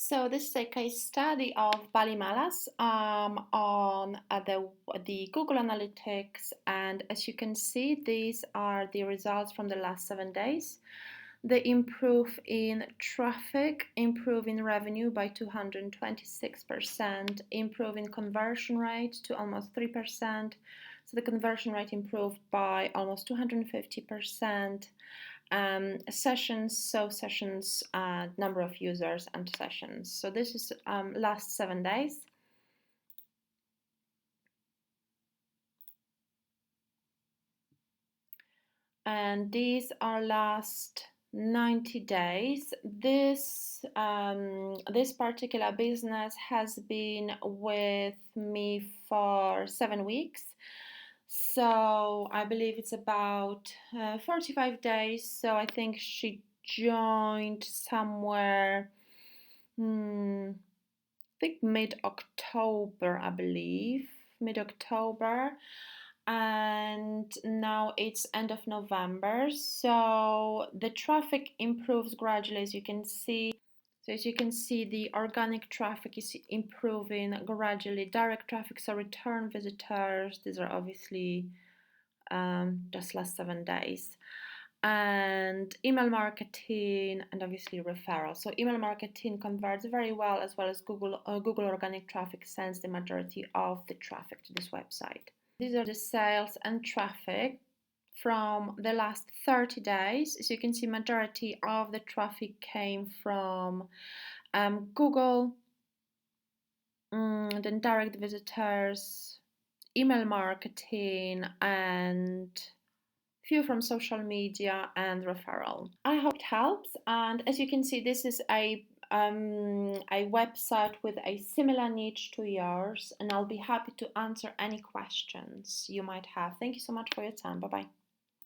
So this is a case study of Bali Malas on the Google Analytics, and as you can see, these are the results from the last 7 days. They improve in traffic, improve in revenue by 226%, improve in conversion rate to almost 3%. So the conversion rate improved by almost 250%. Sessions, number of users and sessions. So this is last 7 days. And these are last 90 days. This particular business has been with me for 7 weeks. So I believe it's about 45 days. So I think she joined somewhere, I think mid-October, I believe, mid-October. And now it's end of November. So the traffic improves gradually, as you can see. So as you can see, the organic traffic is improving gradually. Direct traffic, so return visitors, these are obviously just last 7 days. And email marketing and obviously referrals. So email marketing converts very well, as well as Google organic traffic sends the majority of the traffic to this website. These are the sales and traffic from the last 30 days. As you can see, majority of the traffic came from Google, then direct visitors, email marketing, and few from social media and referral. I hope it helps. And as you can see, this is a website with a similar niche to yours, and I'll be happy to answer any questions you might have. Thank you so much for your time. Bye bye.